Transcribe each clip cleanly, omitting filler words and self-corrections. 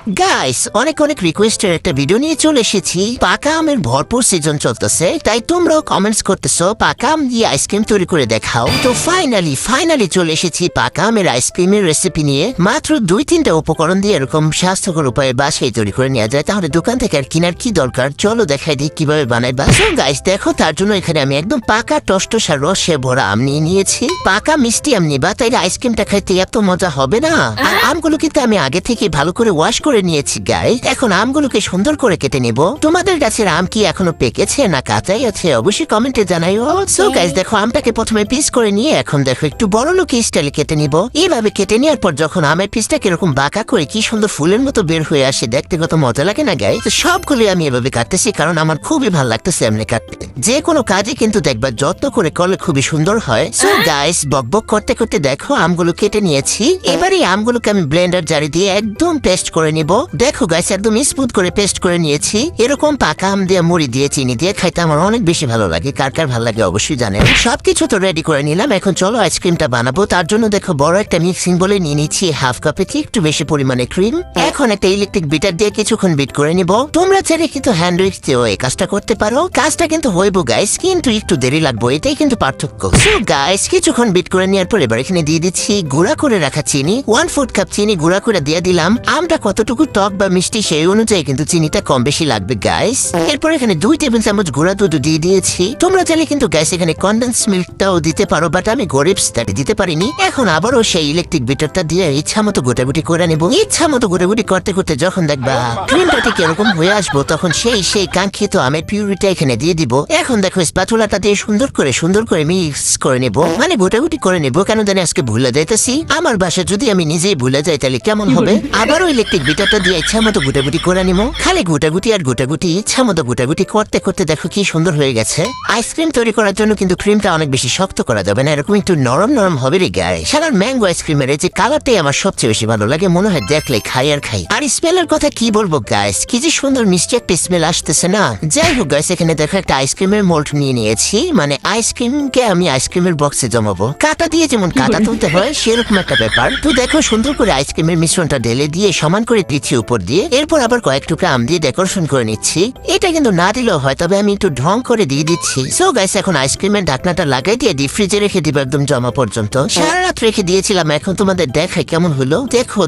Guys অনেক অনেক রিকোয়েস্টের একটা ভিডিও নিয়ে চলে এসেছি। পাকা আমের ভরপুর সিজন চলতেছে, তাই তোমরাও কমেন্টস করতেছো পাকা আম দিয়ে আইসক্রিম তৈরি করে দেখাও। তো ফাইনালি চলে এসেছি পাকা আমের আইসক্রিমের রেসিপি নিয়ে। মাত্র 2-3টা উপকরণ দিয়ে এরকম স্বাস্থ্যকর উপায়ে বাসায় তৈরি করে নেওয়া যায়, তাহলে দোকান থেকে আর কেনার কি দরকার। চলো দেখাই দিই কিভাবে বানাই। গাইস দেখো, তার জন্য এখানে আমি একদম পাকা টসটসা রসে ভরা আম নিয়ে নিয়েছি। পাকা মিষ্টি আম নিবা, তাইলে আইসক্রিমটা খাইতে এত মজা হবে না। আর আমগুলো কিন্তু আমি আগে থেকে ভালো করে ওয়াশ করে নিয়েছি গাইস। এখন আমগুলোকে সুন্দর করে কেটে নেব। তোমাদের গাছের আম কি এখনো পেকেছে না কাঁচাই আছে অবশ্যই কমেন্টে জানাইও। সো গাইস দেখো, আমটাকে প্রথমে পিস করে নিয়ে এখন দেখো একটু বড় লোক স্টাইলে কেটে নিব। এইভাবে কেটে নেওয়ার পর যখন আমের পিসটা কিরকম বাঁকা করে কি সুন্দর ফুলের মতো বের হয়ে আসে, দেখতে কত মজা লাগে না গাইস। তো সবগুলো আমি এভাবে কাটতেছি, কারণ আমার খুবই ভালো লাগতেছে এমনি কাটতে। যে কোনো কাজে কিন্তু দেখবা যত্ন করে করলে খুবই সুন্দর হয়। সো গাইস বকবক করতে করতে দেখো আমগুলো কেটে নিয়েছি। এবারে আমগুলোকে আমি ব্লেন্ডার জারি দিয়ে একদম পেস্ট করে নিব। দেখো গাইস একদম স্মুথ করে পেস্ট করে নিয়েছি। এরকম পাকা আম দিয়ে মুড়ি দিয়ে চিনি দিয়ে খাইতে আমার অনেক বেশি ভালো লাগে। কার কার ভালো লাগে অবশ্যই জানেন। সবকিছু তো রেডি করে নিলাম, এখন চলো আইসক্রিমটা বানাবো। তার জন্য দেখো বড় একটা মিক্সিং বলে নিয়ে নিচ্ছি হাফ কাপে একটু বেশি পরিমাণে ক্রিম। এখন একটা ইলেকট্রিক বিটার দিয়ে কিছুক্ষণ বিট করে নিব। তোমরা চাইলে কিন্তু হ্যান্ড উইক্স দিয়েও এই কাজটা করতে পারো। কাজটা কিন্তু হইব গাইস, কিন্তু একটু দেরি লাগবে, এটাই কিন্তু পার্থক্য। সো গাইস কিছুক্ষণ বিট করে নেওয়ার পর এবার এখানে দিয়ে দিচ্ছি গুঁড়া করে রাখা চিনি। 1/4 কাপ চিনি গুঁড়া করে দিয়ে দিলাম। আমটা কতটুকু টক বা মিষ্টি সেই অনুযায়ী কিন্তু চিনিটা কম বেশি লাগবে গাইস। এরপর এখানে 2 টেবিল চামচ গুঁড়া দুধ দিয়ে দিয়েছি। তোমরা চাইলে কিন্তু গাইস এখানে কনডেন্স মিল্কটাও দিতে পারো, বাট আমি গরিব তাই দিতে পারিনি। এখন আবারও সেই ইলেকট্রিক বিটারটা দিয়ে ইচ্ছা মতো গোটাগুটি করে নেবো। ইচ্ছা মতো গোটাগুটি করতে করতে যখন দেখবা ক্রিমটা ঠিক এরকম হয়ে আসবো, তখন সেই কাঙ্ক্ষিত আমের পিউরিটা এখানে দিয়ে দিব। এখন দেখো স্প্যাচুলাটা দিয়ে সুন্দর করে মিক্স করে নেব, মানে গোটাগুটি করে নেব। কেন জানি আজকে ভুলে যাইতেছি। আমার বাসা যদি আমি নিজেই ভুলে যাই তাহলে কেমন হবে। আবারও ইলেকট্রিক বিটারটা দিয়ে ইচ্ছা মতো গোটাগুটি করে নিব। খালি গোটাগুটি ইচ্ছা মতো গোটাগুটি করতে করতে দেখো কি সুন্দর হয়ে গেছে। আইসক্রিম তৈরি করার জন্য কিন্তু ক্রিমটা অনেক বেশি শক্ত করা যাবে না, এরকম একটু নরম হবে রে গায়ে। সারা ম্যাঙ্গো আইসক্রিমের এই যে কালারটাই আমার সবচেয়ে বেশি ভালো লাগে, মনে হয় দেখলে খাই। আর স্মেলের কথা কি বলবো গাইস, কি যে সুন্দর মিষ্টি একটা স্মেল আসতেছে না। যাই হোক গাইস, এখানে দেখো একটা আইসক্রিমের মোল্ড নিয়ে নিয়েছি, মানে আইসক্রিমকে আমি আইসক্রিমের বক্সে জমাবো। কাটা দিয়ে যেমন কাটা তুলতে হয় সেরকম একটা ব্যাপার। তো দেখো সুন্দর করে আইসক্রিমের মিশ্রণটা ঢেলে দিয়ে সমান করে দিচ্ছি উপর দিয়ে। এরপর আবার কয়েক টুকরা আম দিয়ে ডেকোরেশন করে নিচ্ছি। এটা কিন্তু না দিলেও হয়, তবে আমি একটু ঢং করে দিয়ে দিচ্ছি। সো গাইস এখন আইসক্রিমের ঢাকনাটা লাগাই দিয়ে ডিপ ফ্রিজে রেখে দিব একদম জমা পর্যন্ত। সারা রাত রেখে দিয়েছিলাম, এখন তোমাদের দেখাই কেমন হলো।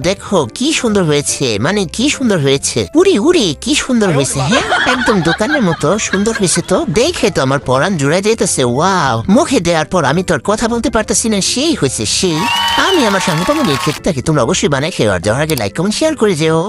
দেখো কি সুন্দর হয়েছে, মানে কি সুন্দর হয়েছে। উড়ি কি সুন্দর হয়েছে। হ্যাঁ একদম দোকানের মতো সুন্দর হয়েছে। তো দেখে তো আমার পরাণ জুড়ে যেতেছে। ওয়াও, মুখে দেওয়ার পর আমি তো আর কথা বলতে পারতেছি না, সেই হয়েছে সেই। আমি আমার সঙ্গে তোমাদের খেতে থাকি। তোমরা অবশ্যই বানাই খেয়ে আর যাওয়ার আগে লাইক কমেন্ট শেয়ার করে যেও।